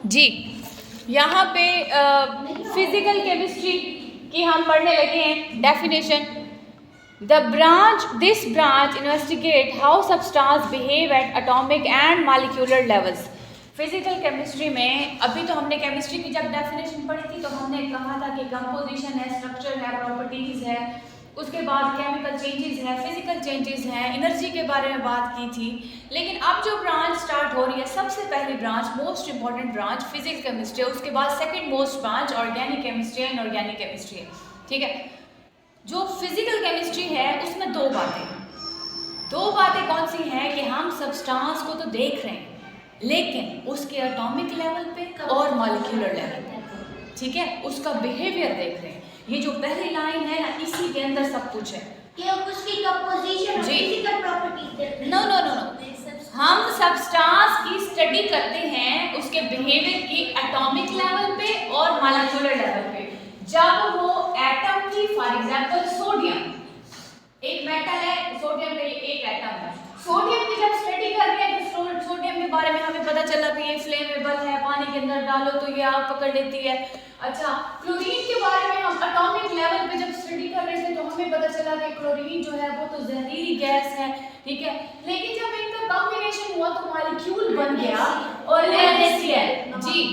जी, यहाँ पे physical chemistry की हम पढ़ने लगे हैं definition. This branch investigate how substance behave at atomic and molecular levels. Physical chemistry में अभी तो हमने केमिस्ट्री की जब डेफिनेशन पढ़ी थी तो हमने कहा था कि कंपोजिशन है, स्ट्रक्चर है, प्रॉपर्टीज है, उसके बाद केमिकल चेंजेस हैं, फिजिकल चेंजेस हैं, एनर्जी के बारे में बात की थी। लेकिन अब जो ब्रांच स्टार्ट हो रही है, सबसे पहली branch, most important branch physical chemistry है। उसके बाद second most branch organic chemistry है, इनऑर्गेनिक केमिस्ट्री है। ठीक है, जो फिजिकल केमिस्ट्री है उसमें दो बातें कौन सी हैं कि हम सब्सटेंस को तो देख रहे हैं लेकिन उसके एटॉमिक लेवल पे और मॉलिक्यूलर लेवल पे, ठीक है, उसका बिहेवियर देख रहे हैं। ये जो पहली लाइन है ना, इसी के अंदर सब कुछ है कि उसकी कंपोजिशन, फिजिकल प्रॉपर्टीज। नो, हम सब्सटेंस की स्टडी करते हैं उसके बिहेवियर की एटॉमिक लेवल पे और मॉलिक्यूलर लेवल पे। जब वो एटम की, फॉर एग्जांपल सोडियम एक मेटल है, सोडियम का एक एटम है, सोडियम की जब स्टडी कर रहे हैं तो सोडियम के बारे में हमें पता चला कि ये फ्लेमेबल है, पानी के अंदर डालो तो ये आग पकड़ लेती है। अच्छा, क्लोरीन के बारे में हम एटॉमिक लेवल पे जब स्टडी कर रहे थे तो हमें पता चला कि क्लोरीन जो है वो तो जहरीली गैस है, ठीक है। लेकिन जब इनका कॉम्बिनेशन हुआ तो मॉलिक्यूल बन गया और NaCl। जी,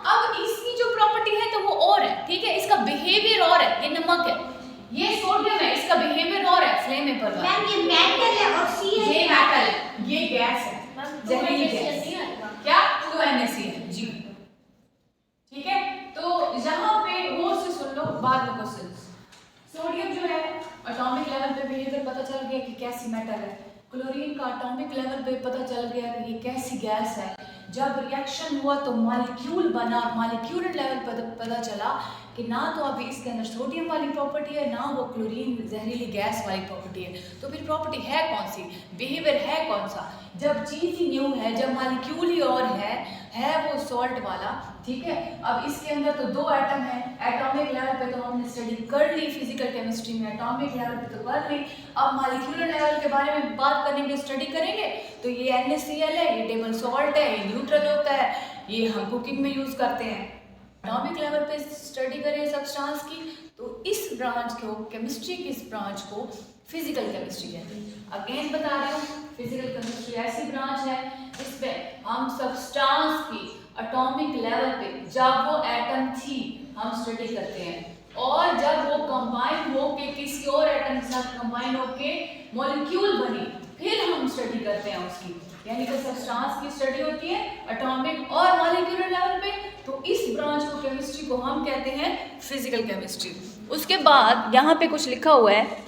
अब इसकी जो प्रॉपर्टी है तो वो और है, ठीक है, इसका बिहेवियर और है। ये नमक है, ये सोडियम है, इसका बिहेवियर और है, फ्लेमेबल। मैम ये मेटल है और सी है, ये मेटल है, ये गैस है, जहरीली गैस। क्या? 2NaCl। जी, ठीक है। तो यहाँ पे वो से सुन लो, बाद में क्वेश्चन। सोडियम जो है एटॉमिक लेवल पे बिहेवियर पता चल गया कि कैसी मेटल है। क्लोरीन का एटॉमिक लेवल पे पता चल गया कि ये कैसी गैस है। जब रिएक्शन हुआ तो मॉलिक्यूल बना और मॉलिक्यूलर लेवल पर पता चला कि ना तो अभी इसके अंदर सोडियम वाली प्रॉपर्टी है, ना वो क्लोरीन जहरीली गैस वाली प्रॉपर्टी है। तो फिर प्रॉपर्टी है कौन सी, बिहेवियर है कौन सा? जब चीज़ ही न्यू है, जब मॉलिक्यूल ही और है वो सॉल्ट वाला, ठीक है। अब इसके अंदर तो दो एटम है, एटॉमिक लेवल पे तो हमने स्टडी कर ली फिजिकल केमिस्ट्री में, एटॉमिक लेवल पे तो कर ली। अब मॉलिक्यूलर लेवल के बारे में बात करेंगे, स्टडी करेंगे तो ये NaCl है, ये टेबल सॉल्ट है, ये न्यूट्रल होता है, ये हम कुकिंग में यूज करते हैं। एटॉमिक लेवल पे स्टडी करें सब्सटेंस की तो इस ब्रांच को, केमिस्ट्री की इस ब्रांच को फिजिकल केमिस्ट्री कहते हैं। अगेन बता रही हूँ, फिजिकल केमिस्ट्री ऐसी ब्रांच है जिसमें हम सब्सटेंस की एटॉमिक लेवल पे, जब वो एटम थी, हम स्टडी करते हैं और जब वो कंबाइन होके किसी और एटम के साथ कंबाइन होके मॉलिक्यूल बनी, फिर हम स्टडी करते हैं उसकी। यानी कि सब्सटेंस की स्टडी होती है एटॉमिक और मॉलिक्यूलर लेवल पे। तो इस ब्रांच को, केमिस्ट्री को हम कहते हैं फिजिकल केमिस्ट्री। उसके बाद यहाँ पे कुछ लिखा हुआ है,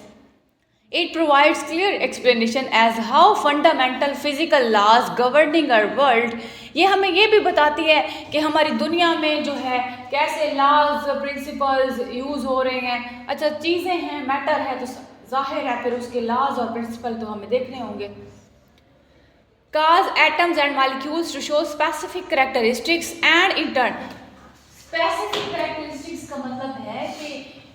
It provides clear explanation as how fundamental physical laws governing our world। ये हमें ये भी बताती है कि हमारी दुनिया में जो है कैसे laws, principles यूज़ हो रहे हैं। अच्छा, चीज़ें हैं, मैटर है तो जाहिर है फिर उसके laws और principle तो हमें देखने होंगे। Cause atoms and molecules to show specific characteristics and in turn, specific characteristics का मतलब है कि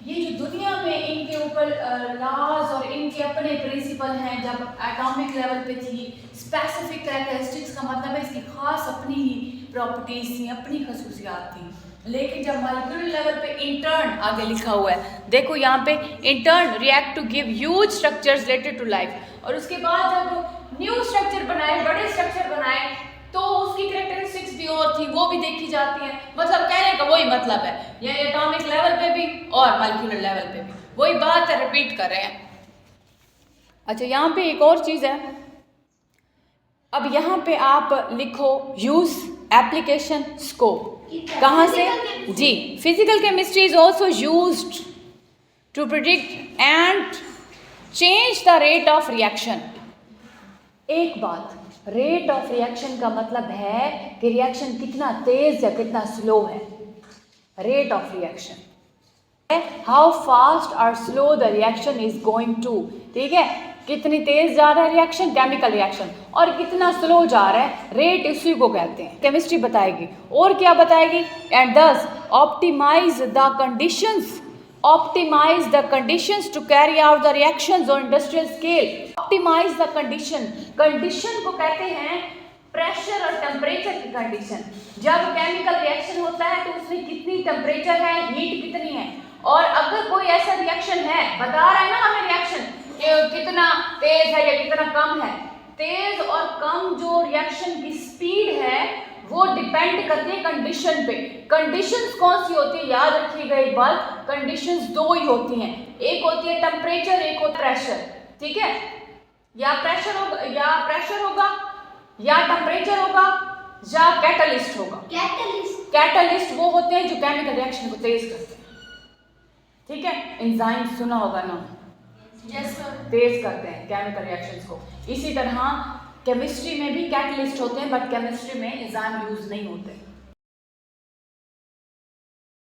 ये जो दुनिया में इनके ऊपर लॉज और इनके अपने प्रिंसिपल हैं, जब एटॉमिक लेवल पे थी। स्पेसिफिक कैरेक्टरिस्टिक्स का मतलब है इसकी खास अपनी ही प्रॉपर्टीज थी, अपनी खसूसियात थी। लेकिन जब मॉलिक्यूलर लेवल पे इंटर्न आगे लिखा हुआ है, देखो यहाँ पे in turn react to give huge structures related to life, और उसके बाद जब न्यू स्ट्रक्चर बनाए, बड़े स्ट्रक्चर बनाए, तो उसकी कैरेक्टरिस्टिक्स भी और थी, वो भी देखी जाती हैं। मतलब कहने का वही मतलब है, ये एटॉमिक लेवल पे भी और मॉलिक्यूलर लेवल पे भी वही बात है, रिपीट कर रहे हैं। अच्छा, यहाँ पे एक और चीज़ है, अब यहाँ पे आप लिखो यूज, एप्लीकेशन, स्कोप। कहाँ से? जी, physical chemistry is also used to predict and change the rate of reaction. एक बात, रेट ऑफ रिएक्शन का मतलब है कि रिएक्शन कितना तेज या कितना स्लो है। Rate of reaction, how fast और slow the reaction is going to, ठीक है, कितनी तेज जा रहा है रिएक्शन, केमिकल रिएक्शन, और कितना स्लो जा रहा है, रेट उसी को कहते हैं। केमिस्ट्री बताएगी और क्या बताएगी, एंड दस optimise the conditions to carry out the reactions on industrial scale। optimize the condition को कहते हैं प्रेशर और टेम्परेचर की कंडीशन। जब केमिकल रिएक्शन होता है तो उसमें कितनी टेम्परेचर है, हीट कितनी है, और अगर कोई ऐसा रिएक्शन है, बता रहा है ना हमें रिएक्शन कितना तेज है या कितना कम है। तेज और कम जो रिएक्शन की स्पीड है वो डिपेंड करती है कंडीशन पे। कंडीशंस कौन सी होती है, याद रखिएगा एक बात, कंडीशंस दो ही होती हैं, एक होती है टेम्परेचर, एक होता है प्रेशर। ठीक है, या प्रेशर होगा या टेम्परेचर होगा या कैटलिस्ट होगा। कैटलिस्ट वो होते हैं जो केमिकल रिएक्शन को तेज करते हैं। ठीक है, एंजाइम सुना होगा ना, तेज करते हैं केमिकल रिएक्शंस को। इसी तरह केमिस्ट्री में भी कैटलिस्ट होते हैं, बट केमिस्ट्री में एंजाइम यूज नहीं होते।